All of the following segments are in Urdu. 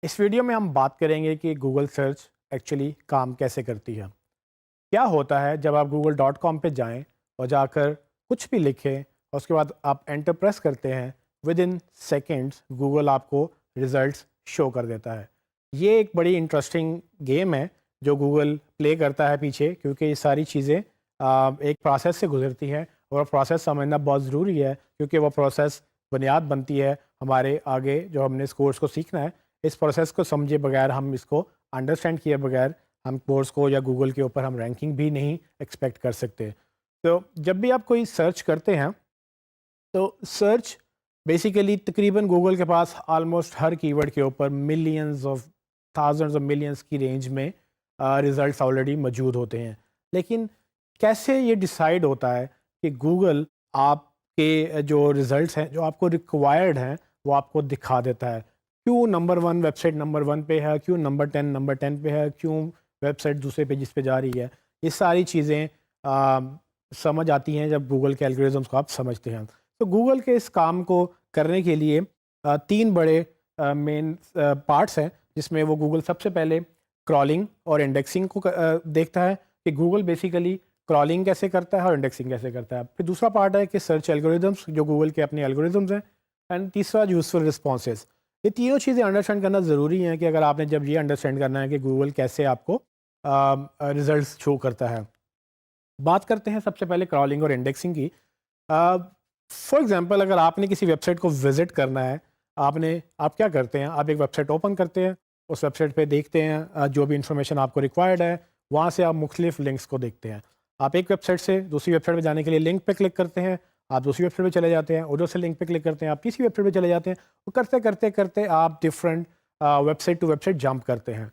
اس ویڈیو میں ہم بات کریں گے کہ گوگل سرچ ایکچولی کام کیسے کرتی ہے. کیا ہوتا ہے جب آپ google.com پہ جائیں اور جا کر کچھ بھی لکھیں اور اس کے بعد آپ انٹر پریس کرتے ہیں، ود ان سیکنڈس گوگل آپ کو ریزلٹس شو کر دیتا ہے. یہ ایک بڑی انٹرسٹنگ گیم ہے جو گوگل پلے کرتا ہے پیچھے، کیونکہ یہ ساری چیزیں ایک پروسیس سے گزرتی ہیں اور پروسیس سمجھنا بہت ضروری ہے، کیونکہ وہ پروسیس بنیاد بنتی ہے ہمارے آگے جو ہم نے اس کورس کو سیکھنا ہے. اس پروسیس کو سمجھے بغیر، ہم اس کو انڈرسٹینڈ کیے بغیر ہم کورس کو یا گوگل کے اوپر ہم رینکنگ بھی نہیں ایکسپیکٹ کر سکتے. تو جب بھی آپ کوئی سرچ کرتے ہیں تو سرچ بیسیکلی تقریباً گوگل کے پاس آلموسٹ ہر کی ورڈ کے اوپر millions of thousands of millions کی رینج میں ریزلٹس آلریڈی موجود ہوتے ہیں. لیکن کیسے یہ ڈیسائیڈ ہوتا ہے کہ گوگل آپ کے جو ریزلٹس ہیں جو آپ کو ریکوائرڈ ہیں وہ آپ کو دکھا دیتا ہے؟ کیوں نمبر 1 ویب سائٹ نمبر 1 پہ ہے، کیوں نمبر 10 نمبر 10 پہ ہے، کیوں ویب سائٹ دوسرے پیجز پہ جا رہی ہے؟ یہ ساری چیزیں سمجھ آتی ہیں جب گوگل کے الگوریزمس کو آپ سمجھتے ہیں. تو گوگل کے اس کام کو کرنے کے لیے 3 بڑے مین پارٹس ہیں، جس میں وہ گوگل سب سے پہلے کرالنگ اور انڈیکسنگ کو دیکھتا ہے کہ گوگل بیسیکلی کرالنگ کیسے کرتا ہے اور انڈیکسنگ کیسے کرتا ہے. پھر دوسرا پارٹ ہے کہ سرچ الگوریزمس جو گوگل کے اپنے الگوریزمس ہیں، اینڈ تیسرا یوزفل رسپانسز. یہ تینوں چیزیں انڈرسٹینڈ کرنا ضروری ہیں کہ اگر آپ نے جب یہ انڈرسٹینڈ کرنا ہے کہ گوگل کیسے آپ کو ریزلٹس شو کرتا ہے. بات کرتے ہیں سب سے پہلے کرالنگ اور انڈیکسنگ کی. فار ایگزامپل اگر آپ نے کسی ویب سائٹ کو وزٹ کرنا ہے، آپ کیا کرتے ہیں؟ آپ ایک ویب سائٹ اوپن کرتے ہیں، اس ویب سائٹ پہ دیکھتے ہیں جو بھی انفارمیشن آپ کو ریکوائرڈ ہے، وہاں سے آپ مختلف لنکس کو دیکھتے ہیں. آپ ایک ویب سائٹ سے دوسری ویب سائٹ پہ جانے کے لیے لنک پہ کلک کرتے ہیں، آپ دوسری ویب سائٹ پہ چلے جاتے ہیں، ادھر سے لنک پہ کلک کرتے ہیں، آپ تیسری ویب سائٹ پہ چلے جاتے ہیں. وہ کرتے کرتے کرتے آپ different website to website jump کرتے ہیں.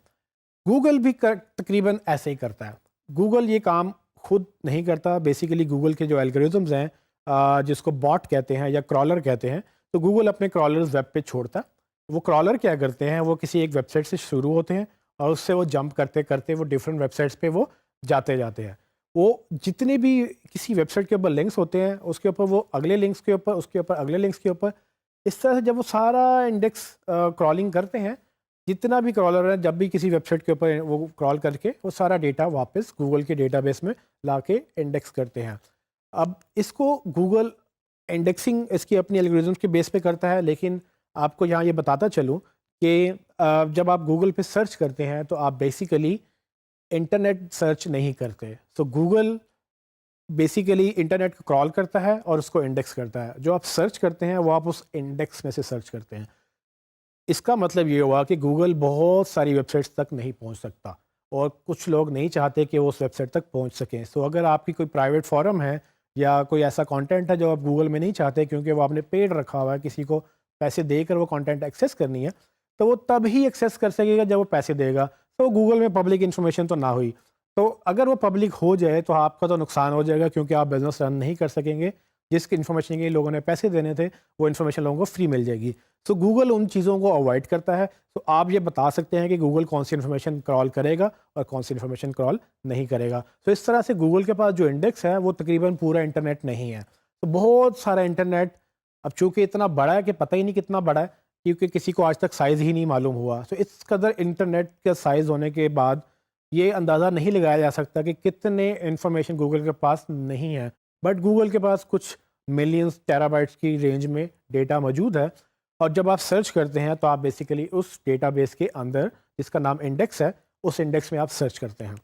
گوگل بھی تقریباً ایسے ہی کرتا ہے. گوگل یہ کام خود نہیں کرتا، بیسیکلی گوگل کے جو الگوریزمز ہیں جس کو باٹ کہتے ہیں یا کرالر کہتے ہیں، تو گوگل اپنے کرالرز ویب پہ چھوڑتا ہے. وہ کرالر کیا کرتے ہیں؟ وہ کسی ایک ویب سائٹ سے شروع ہوتے ہیں اور اس سے وہ جمپ کرتے کرتے وہ ڈفرینٹ ویب سائٹس پہ وہ جاتے ہیں. وہ جتنے بھی کسی ویب سائٹ کے اوپر لنکس ہوتے ہیں، اس کے اوپر وہ اگلے لنکس کے اوپر، اس کے اوپر اگلے لنکس کے اوپر، اس طرح سے جب وہ سارا انڈیکس کرالنگ کرتے ہیں، جتنا بھی کرالر ہے جب بھی کسی ویب سائٹ کے اوپر وہ کرال کر کے وہ سارا ڈیٹا واپس گوگل کے ڈیٹا بیس میں لا کے انڈیکس کرتے ہیں. اب اس کو گوگل انڈیکسنگ اس کی اپنی الگوریزمس کے بیس پہ کرتا ہے. لیکن آپ کو یہاں یہ بتاتا چلوں کہ جب آپ گوگل پہ سرچ کرتے ہیں تو آپ بیسیکلی انٹرنیٹ سرچ نہیں کرتے. سو گوگل بیسیکلی انٹرنیٹ کو کرال کرتا ہے اور اس کو انڈیکس کرتا ہے. جو آپ سرچ کرتے ہیں وہ آپ اس انڈیکس میں سے سرچ کرتے ہیں. اس کا مطلب یہ ہوا کہ گوگل بہت ساری ویب سائٹس تک نہیں پہنچ سکتا، اور کچھ لوگ نہیں چاہتے کہ وہ اس ویب سائٹ تک پہنچ سکیں. سو اگر آپ کی کوئی پرائیویٹ فورم ہے یا کوئی ایسا کانٹینٹ ہے جو آپ گوگل میں نہیں چاہتے کیونکہ وہ آپ نے پیڈ رکھا ہوا ہے، کسی کو پیسے دے کر وہ کانٹینٹ ایکسیس کرنی ہے، تو وہ تب ہی ایکسیس کر سکے گا جب وہ پیسے دے گا. تو گوگل میں پبلک انفارمیشن تو نہ ہوئی، تو اگر وہ پبلک ہو جائے تو آپ کا تو نقصان ہو جائے گا، کیونکہ آپ بزنس رن نہیں کر سکیں گے. جس کی انفارمیشن کے لوگوں نے پیسے دینے تھے وہ انفارمیشن لوگوں کو فری مل جائے گی. سو گوگل ان چیزوں کو اوائڈ کرتا ہے. تو آپ یہ بتا سکتے ہیں کہ گوگل کون سی انفارمیشن کرال کرے گا اور کون سی انفارمیشن کرال نہیں کرے گا. تو اس طرح سے گوگل کے پاس جو انڈیکس ہے وہ تقریباً پورا انٹرنیٹ نہیں ہے. تو بہت سارا انٹرنیٹ اب چونکہ اتنا بڑا ہے کہ پتہ ہی نہیں کتنا بڑا ہے، کیونکہ کسی کو آج تک سائز ہی نہیں معلوم ہوا. تو اس قدر انٹرنیٹ کا سائز ہونے کے بعد یہ اندازہ نہیں لگایا جا سکتا کہ کتنے انفارمیشن گوگل کے پاس نہیں ہے. بٹ گوگل کے پاس کچھ ملینز ٹیرا بائٹس کی رینج میں ڈیٹا موجود ہے، اور جب آپ سرچ کرتے ہیں تو آپ بیسیکلی اس ڈیٹا بیس کے اندر جس کا نام انڈیکس ہے، اس انڈیکس میں آپ سرچ کرتے ہیں.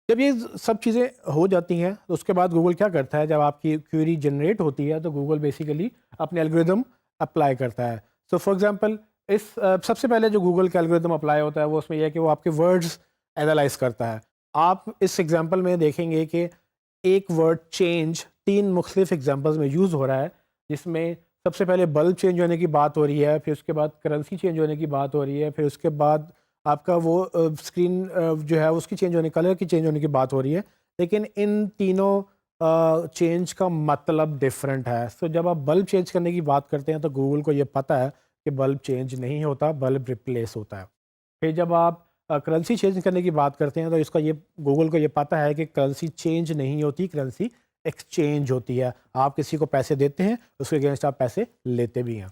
جب یہ سب چیزیں ہو جاتی ہیں تو اس کے بعد گوگل کیا کرتا ہے؟ جب آپ کی کیوری جنریٹ ہوتی ہے تو گوگل بیسیکلی اپنے الگوریدم اپلائی کرتا ہے. سو فار ایگزامپل اس سب سے پہلے جو گوگل کا الگوریدم اپلائی ہوتا ہے وہ اس میں یہ ہے کہ وہ آپ کے ورڈز اینالائز کرتا ہے. آپ اس ایگزامپل میں دیکھیں گے کہ ایک ورڈ چینج 3 مختلف ایگزامپلز میں یوز ہو رہا ہے، جس میں سب سے پہلے بلب چینج ہونے کی بات ہو رہی ہے، پھر اس کے بعد کرنسی چینج ہونے کی بات ہو رہی ہے، پھر اس کے بعد آپ کا وہ اسکرین جو ہے اس کی چینج ہونے، کلر کی چینج ہونے کی بات ہو رہی ہے. لیکن ان تینوں چینج کا مطلب ڈفرینٹ ہے. سو جب آپ بلب چینج کرنے کی بات کرتے ہیں تو گوگل کو یہ پتہ ہے کہ بلب چینج نہیں ہوتا، بلب ریپلیس ہوتا ہے. پھر جب آپ کرنسی چینج کرنے کی بات کرتے ہیں تو اس کا یہ گوگل کو یہ پتہ ہے کہ کرنسی چینج نہیں ہوتی، کرنسی ایکسچینج ہوتی ہے. آپ کسی کو پیسے دیتے ہیں، اس کے اگینسٹ آپ پیسے لیتے بھی ہیں.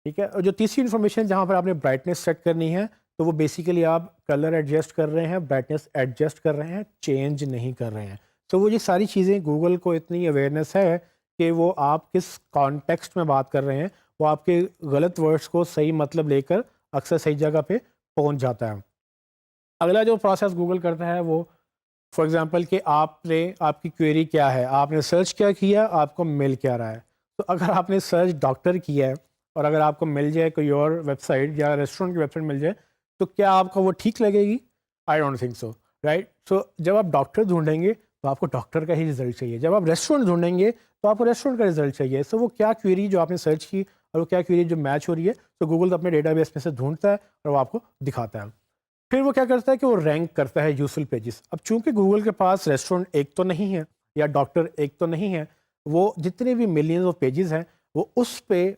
ٹھیک ہے. اور جو تیسری انفارمیشن جہاں پر آپ نے برائٹنیس سیٹ کرنی ہے تو وہ بیسیکلی آپ کلر ایڈجسٹ کر رہے ہیں, برائٹنیس ایڈجسٹ کر رہے ہیں, چینج نہیں کر رہے ہیں. تو وہ یہ ساری چیزیں گوگل کو اتنی اویئرنیس ہے کہ وہ آپ کس کانٹیکسٹ میں بات کر رہے ہیں, وہ آپ کے غلط ورڈس کو صحیح مطلب لے کر اکثر صحیح جگہ پہ پہنچ جاتا ہے. اگلا جو پروسیس گوگل کرتا ہے وہ فار ایگزامپل کہ آپ کی کوئری کیا ہے, آپ نے سرچ کیا کیا, آپ کو مل کیا رہا ہے. تو اگر آپ نے سرچ ڈاکٹر کیا ہے اور اگر آپ کو مل جائے کوئی اور ویب سائٹ یا ریسٹورینٹ کی ویب سائٹ مل جائے تو کیا آپ کو وہ ٹھیک لگے گی؟ I don't think so, right. So جب آپ ڈاکٹر ڈھونڈیں گے تو آپ کو ڈاکٹر کا ہی رزلٹ چاہیے, جب آپ ریسٹورینٹ ڈھونڈیں گے تو آپ کو ریسٹورینٹ کا رزلٹ چاہیے. سو وہ کیا کوئری جو آپ نے سرچ کی اور وہ کیا کوئری جو میچ ہو رہی ہے تو گوگل اپنے ڈیٹا بیس میں سے ڈھونڈتا ہے اور وہ آپ کو دکھاتا ہے. پھر وہ کیا کرتا ہے کہ وہ رینک کرتا ہے یوزفل پیجز. اب چونکہ گوگل کے پاس ریسٹورینٹ ایک تو نہیں ہے یا ڈاکٹر ایک تو نہیں ہے, وہ جتنے بھی ملینز آف پیجز ہیں وہ اس پہ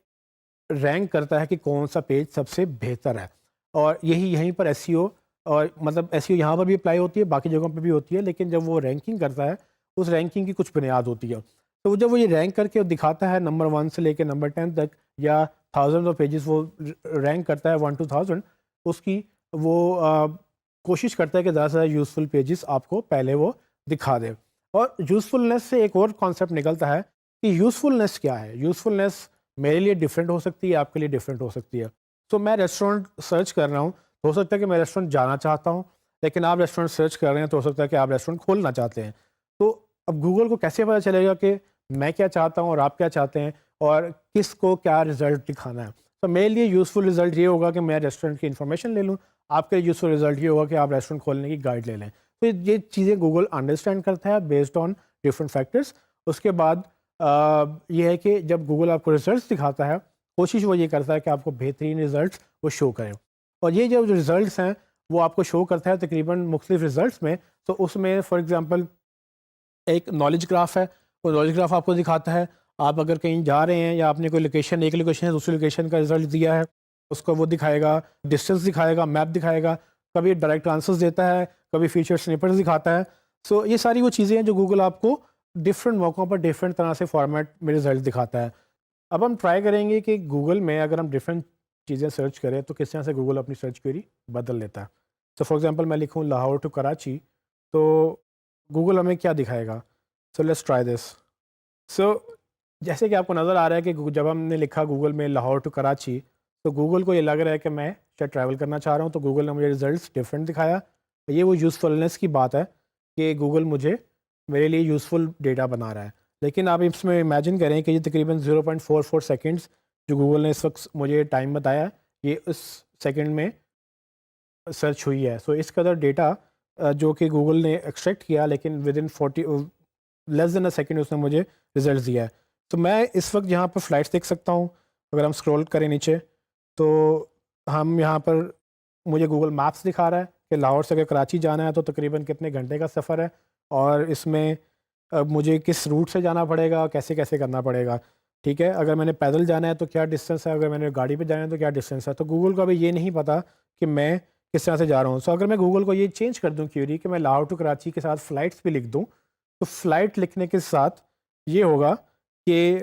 رینک کرتا ہے کہ کون سا پیج سب سے بہتر ہے. اور یہیں پر ایس سی او, اور مطلب ایس سی او یہاں پر بھی اپلائی ہوتی ہے, باقی جگہوں پہ بھی ہوتی ہے, لیکن جب وہ رینکنگ کرتا ہے اس رینکنگ کی کچھ بنیاد ہوتی ہے. تو جب وہ یہ رینک کر کے دکھاتا ہے نمبر 1 سے لے کے نمبر 10 تک یا تھاؤزنڈ آف پیجز وہ رینک کرتا ہے 1 to 1000, اس کی وہ کوشش کرتا ہے کہ زیادہ سے زیادہ یوزفل پیجز آپ کو پہلے وہ دکھا دے. اور یوزفلنس سے ایک اور کانسیپٹ نکلتا ہے کہ یوزفلنس کیا ہے. یوزفلنس میرے لیے ڈفرینٹ ہو سکتی ہے, آپ کے لیے ڈفرینٹ ہو سکتی ہے. تو میں ریسٹورینٹ سرچ کر رہا ہوں تو ہو سکتا ہے کہ میں ریسٹورینٹ جانا چاہتا ہوں, لیکن آپ ریسٹورینٹ سرچ کر رہے ہیں تو ہو سکتا ہے کہ آپ ریسٹورینٹ کھولنا چاہتے ہیں. تو اب گوگل کو کیسے پتہ چلے گا کہ میں کیا چاہتا ہوں اور آپ کیا چاہتے ہیں اور کس کو کیا رزلٹ دکھانا ہے؟ تو میرے لیے یوزفل رزلٹ یہ ہوگا کہ میں ریسٹورینٹ کی انفارمیشن لے لوں, آپ کے یوزفل رزلٹ یہ ہوگا کہ آپ ریسٹورینٹ کھولنے کی گائیڈ لے لیں. تو یہ چیزیں گوگل انڈرسٹینڈ کرتا ہے بیسڈ آن ڈفرینٹ فیکٹرس. اس کے بعد یہ ہے کہ جب گوگل آپ کو ریزلٹس دکھاتا ہے کوشش وہ یہ کرتا ہے کہ آپ کو بہترین ریزلٹس وہ شو کریں. اور یہ جو ریزلٹس ہیں وہ آپ کو شو کرتا ہے تقریباً مختلف ریزلٹس میں. تو اس میں فار ایگزامپل ایک نالج گراف ہے, وہ نالج گراف آپ کو دکھاتا ہے آپ اگر کہیں جا رہے ہیں یا آپ نے کوئی لوکیشن, ایک لوکیشن ہے دوسری لوکیشن کا رزلٹ دیا ہے, اس کو وہ دکھائے گا, ڈسٹینس دکھائے گا, میپ دکھائے گا, کبھی ڈائریکٹ آنسرز دیتا ہے, کبھی فیچر سنیپرز دکھاتا ہے. سو یہ ساری وہ چیزیں ہیں جو گوگل آپ کو ڈفرینٹ موقعوں پر ڈفرینٹ طرح سے فارمیٹ میں رزلٹ دکھاتا ہے. اب ہم ٹرائی کریں گے کہ گوگل میں اگر ہم ڈفرینٹ چیزیں سرچ کریں تو کس طرح سے گوگل اپنی سرچ کوئری بدل لیتا ہے. تو فار ایگزامپل میں لکھوں لاہور ٹو کراچی تو گوگل ہمیں کیا دکھائے گا؟ So let's try this. سو جیسے کہ آپ کو نظر آ رہا ہے کہ جب ہم نے لکھا گوگل میں لاہور ٹو کراچی تو گوگل کو یہ لگ رہا ہے کہ میں شاید ٹریول کرنا چاہ رہا ہوں, تو گوگل نے مجھے ریزلٹس ڈفرینٹ دکھایا. یہ وہ یوزفلنس کی بات ہے کہ گوگل مجھے میرے لیے یوزفل ڈیٹا بنا رہا ہے. لیکن آپ اس میں امیجن کریں کہ یہ تقریباً 0.44 سیکنڈس جو گوگل نے اس وقت مجھے ٹائم بتایا یہ اس سیکنڈ میں سرچ ہوئی ہے. سو اس قدر ڈیٹا جو کہ گوگل نے ایکسٹریکٹ کیا, لیکن with in 40 less then a second اس نے مجھے رزلٹ دیا ہے. تو میں اس وقت یہاں پر فلائٹس دیکھ سکتا ہوں. اگر ہم اسکرول کریں نیچے تو ہم یہاں پر مجھے گوگل میپس دکھا رہا ہے کہ لاہور سے اگر کراچی جانا ہے تو تقریباً کتنے گھنٹے کا سفر ہے, اور اس میں مجھے کس روٹ سے جانا پڑے گا, کیسے کیسے کرنا پڑے گا. ٹھیک ہے, اگر میں نے پیدل جانا ہے تو کیا ڈسٹینس ہے, اگر میں نے گاڑی پہ جانا ہے تو کیا ڈسٹینس ہے. تو گوگل کو ابھی یہ نہیں پتا کہ میں کس طرح سے جا رہا ہوں. سو اگر میں گوگل کو یہ چینج کر دوں کیوری کہ میں لاہور ٹو کراچی کے ساتھ فلائٹس بھی لکھ دوں تو فلائٹ لکھنے کے ساتھ یہ ہوگا کہ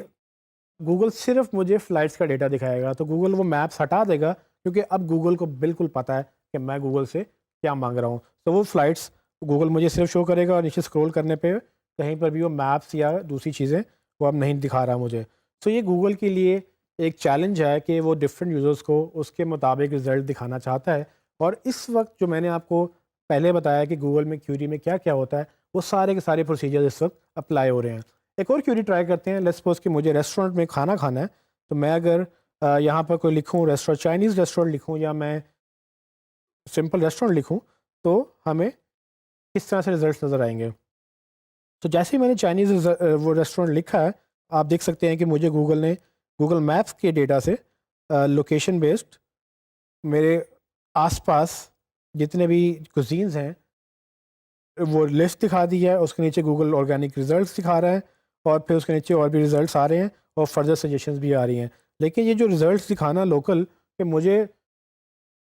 گوگل صرف مجھے فلائٹس کا ڈیٹا دکھائے گا. تو گوگل وہ میپس ہٹا دے گا کیونکہ اب گوگل کو بالکل پتہ ہے کہ میں گوگل سے کیا مانگ رہا ہوں. تو وہ فلائٹس گوگل مجھے صرف شو کرے گا, اور نیچے اسکرول کرنے پہ کہیں پر بھی وہ میپس یا دوسری چیزیں وہ اب نہیں دکھا رہا مجھے. تو یہ گوگل کے لیے ایک چیلنج ہے کہ وہ ڈفرینٹ یوزرس کو اس کے مطابق رزلٹ دکھانا چاہتا ہے. اور اس وقت جو میں نے آپ کو پہلے بتایا کہ گوگل میں کیوری میں کیا کیا ہوتا ہے وہ سارے کے سارے پروسیجر اس وقت اپلائی ہو رہے ہیں. ایک اور کیوری ٹرائی کرتے ہیں. لیٹس سپوز کہ مجھے ریسٹورینٹ میں کھانا کھانا ہے, تو میں اگر یہاں پر کوئی لکھوں ریسٹورینٹ, چائنیز ریسٹورینٹ لکھوں یا میں سمپل ریسٹورینٹ لکھوں تو ہمیں کس طرح سے رزلٹس نظر آئیں گے. تو جیسے ہی میں نے چائنیز وہ ریسٹورینٹ لکھا ہے آپ دیکھ سکتے ہیں کہ مجھے گوگل نے گوگل میپس کے ڈیٹا سے لوکیشن بیسڈ میرے آس پاس جتنے بھی کوزینز ہیں وہ لسٹ دکھا دی ہے. اس کے نیچے گوگل آرگینک ریزلٹس دکھا رہا ہے, اور پھر اس کے نیچے اور بھی ریزلٹس آ رہے ہیں اور فردر سجیشنز بھی آ رہی ہیں. لیکن یہ جو ریزلٹس دکھانا لوکل کہ مجھے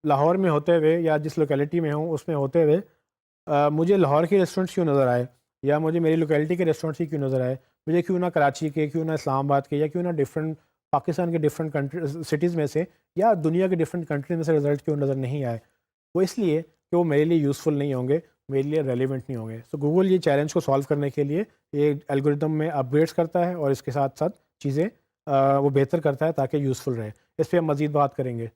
لاہور میں ہوتے ہوئے یا جس لوکیلٹی میں ہوں اس میں ہوتے ہوئے مجھے لاہور کے ریسٹورینٹس کیوں نظر آئے, یا مجھے میری لوکیلٹی کے ریسٹورینٹس ہی کیوں نظر آئے, مجھے کیوں نہ کراچی کے, کیوں نہ اسلام آباد کے, یا کیوں نہ ڈفرینٹ پاکستان کے ڈفرینٹ کنٹری سٹیز میں سے یا دنیا کے ڈفرینٹ کنٹریز میں سے رزلٹ کیوں نظر نہیں آئے؟ وہ اس لیے کہ وہ میرے لیے یوزفل نہیں ہوں گے، میرے لیے ریلیونٹ نہیں ہوں گے. سو گوگل یہ چیلنج کو سالو کرنے کے لیے یہ الگوریدم میں اپ گریڈس کرتا ہے اور اس کے ساتھ ساتھ چیزیں وہ بہتر کرتا ہے تاکہ یوزفل رہے. اس پہ ہم مزید بات کریں گے.